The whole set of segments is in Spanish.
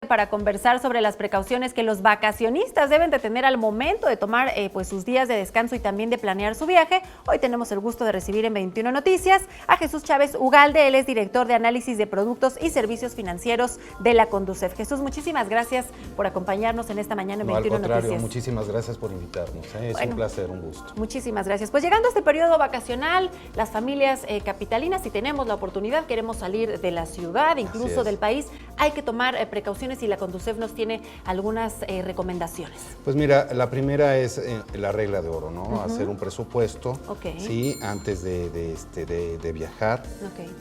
para conversar sobre las precauciones que los vacacionistas deben de tener al momento de tomar pues sus días de descanso y también de planear su viaje. Hoy tenemos el gusto de recibir en 21 Noticias a Jesús Chávez Ugalde. Él es director de análisis de productos y servicios financieros de la Conducef. Jesús, muchísimas gracias por acompañarnos en esta mañana en 21 Noticias. Muchísimas gracias por invitarnos. Es un placer, un gusto. Muchísimas gracias. Pues llegando a este periodo vacacional, las familias capitalinas, si tenemos la oportunidad, queremos salir de la ciudad, incluso del país, hay que tomar precauciones y la Conducef nos tiene algunas recomendaciones. Pues mira, la primera es la regla de oro, ¿no? Hacer un presupuesto, ¿sí? Antes de viajar,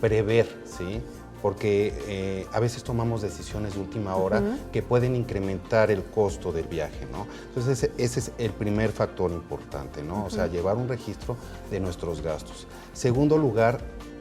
prever, ¿sí? Porque a veces tomamos decisiones de última hora que pueden incrementar el costo del viaje, ¿no? Entonces ese es el primer factor importante, ¿no? O sea, llevar un registro de nuestros gastos. Segundo lugar,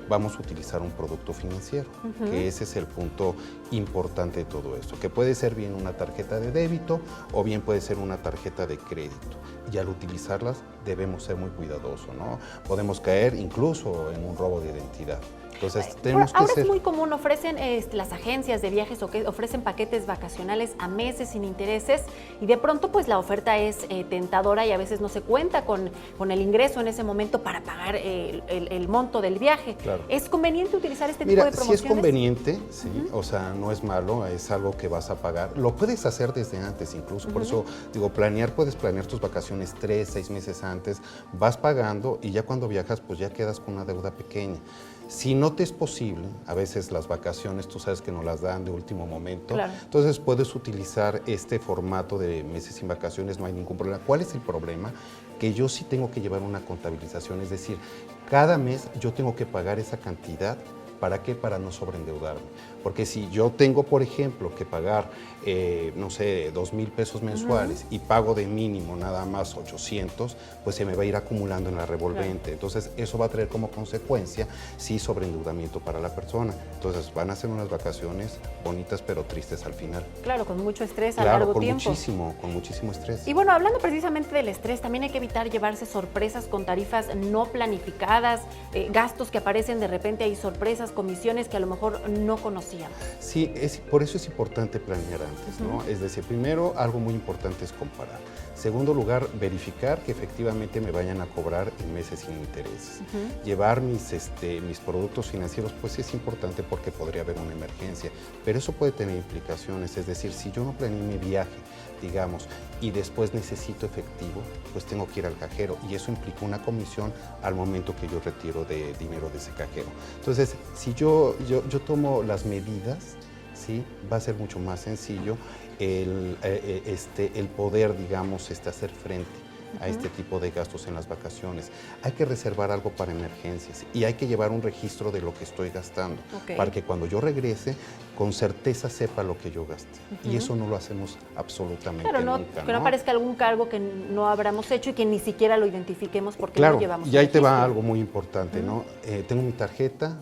vamos a utilizar un producto financiero, que ese es el punto importante de todo esto, que puede ser bien una tarjeta de débito o bien puede ser una tarjeta de crédito. Y al utilizarlas debemos ser muy cuidadosos, ¿no? Podemos caer incluso en un robo de identidad. Entonces, tenemos que ahora ser... es muy común, ofrecen las agencias de viajes o que ofrecen paquetes vacacionales a meses sin intereses y de pronto pues la oferta es tentadora y a veces no se cuenta con el ingreso en ese momento para pagar el monto del viaje. Claro. ¿Es conveniente utilizar este tipo de promociones? Si es conveniente, sí, o sea, no es malo, es algo que vas a pagar. Lo puedes hacer desde antes incluso, por eso digo, puedes planear tus vacaciones 3, 6 meses antes, vas pagando y ya cuando viajas pues ya quedas con una deuda pequeña. Si no te es posible, a veces las vacaciones, tú sabes que nos las dan de último momento, entonces puedes utilizar este formato de meses sin vacaciones, no hay ningún problema. ¿Cuál es el problema? Que yo sí tengo que llevar una contabilización, es decir, cada mes yo tengo que pagar esa cantidad. ¿Para qué? Para no sobreendeudarme. Porque si yo tengo, por ejemplo, que pagar, no sé, 2,000 pesos mensuales y pago de mínimo nada más 800, pues se me va a ir acumulando en la revolvente. Entonces, eso va a traer como consecuencia, sí, sobreendeudamiento para la persona. Entonces, van a ser unas vacaciones bonitas pero tristes al final. Claro, con mucho estrés a largo tiempo. Con muchísimo estrés. Y bueno, hablando precisamente del estrés, también hay que evitar llevarse sorpresas con tarifas no planificadas, gastos que aparecen de repente, hay sorpresas, comisiones que a lo mejor no conocíamos. Sí, por eso es importante planear antes, ¿no? Es decir, primero, algo muy importante es comparar. Segundo lugar, verificar que efectivamente me vayan a cobrar en meses sin intereses. Llevar mis productos financieros, pues es importante porque podría haber una emergencia, pero eso puede tener implicaciones. Es decir, si yo no planeé mi viaje, digamos, y después necesito efectivo, pues tengo que ir al cajero y eso implica una comisión al momento que yo retiro de dinero de ese cajero. Entonces, si yo tomo las medidas, ¿sí? Va a ser mucho más sencillo el poder, digamos, hacer frente a este tipo de gastos en las vacaciones. Hay que reservar algo para emergencias y hay que llevar un registro de lo que estoy gastando para que cuando yo regrese, con certeza sepa lo que yo gasté. Y eso no lo hacemos absolutamente nunca. Que no aparezca algún cargo que no habramos hecho y que ni siquiera lo identifiquemos porque no llevamos. Y ahí te va algo muy importante, ¿no? Tengo mi tarjeta,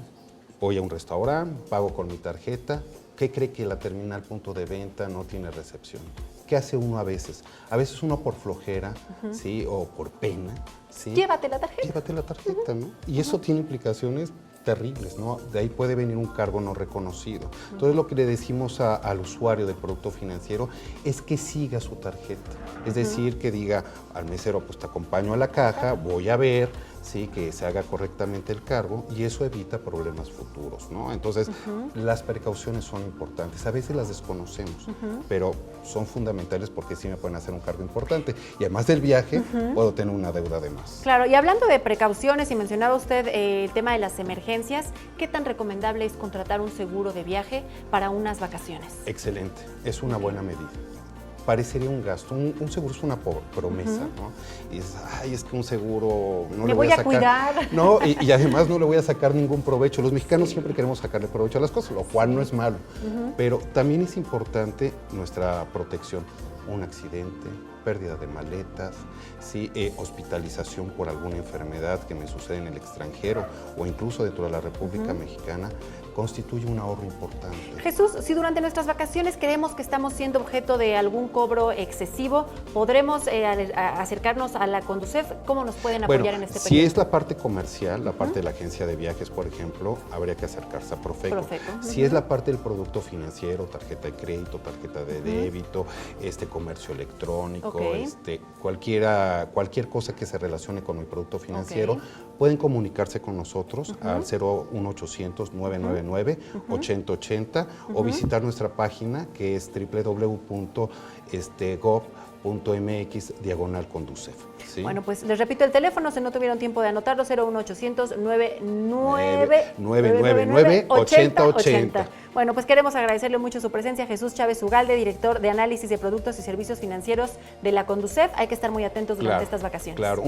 voy a un restaurante, pago con mi tarjeta. ¿Qué cree que la terminal punto de venta no tiene recepción? ¿Qué hace uno a veces? A veces uno por flojera, ¿sí? O por pena, ¿sí? Llévate la tarjeta. Llévate la tarjeta, ¿no? Y eso tiene implicaciones terribles, ¿no? De ahí puede venir un cargo no reconocido. Entonces, lo que le decimos al usuario del producto financiero es que siga su tarjeta. Es decir, que diga al mesero, pues te acompaño a la caja, voy a ver, sí, que se haga correctamente el cargo y eso evita problemas futuros, ¿no? Entonces, las precauciones son importantes. A veces las desconocemos, pero son fundamentales porque sí me pueden hacer un cargo importante. Y además del viaje, puedo tener una deuda de más. Claro, y hablando de precauciones, y mencionaba usted el tema de las emergencias, ¿qué tan recomendable es contratar un seguro de viaje para unas vacaciones? Excelente, es una buena medida. Parecería un gasto, un seguro es una promesa, ¿no? Y es que un seguro no le voy a sacar, cuidar. No, y además no le voy a sacar ningún provecho. Los mexicanos siempre queremos sacarle provecho a las cosas, lo cual no es malo, pero también es importante nuestra protección. Un accidente, pérdida de maletas, ¿sí? Hospitalización por alguna enfermedad que me sucede en el extranjero o incluso dentro de la República Mexicana, constituye un ahorro importante. Jesús, si durante nuestras vacaciones creemos que estamos siendo objeto de algún cobro excesivo, ¿podremos acercarnos a la Conducef? ¿Cómo nos pueden apoyar en este periodo? Si es la parte comercial, la parte de la agencia de viajes, por ejemplo, habría que acercarse a Profeco. Si es la parte del producto financiero, tarjeta de crédito, tarjeta de débito, comercio electrónico, cualquier cosa que se relacione con el producto financiero, pueden comunicarse con nosotros al 01800-999-8080 o visitar nuestra página que es www.gov.mx/Conducef. ¿Sí? Bueno, pues les repito el teléfono, si no tuvieron tiempo de anotarlo, 01800-999-8080. Bueno, pues queremos agradecerle mucho su presencia, Jesús Chávez Ugalde, director de análisis de productos y servicios financieros de la Conducef. Hay que estar muy atentos durante estas vacaciones. Claro.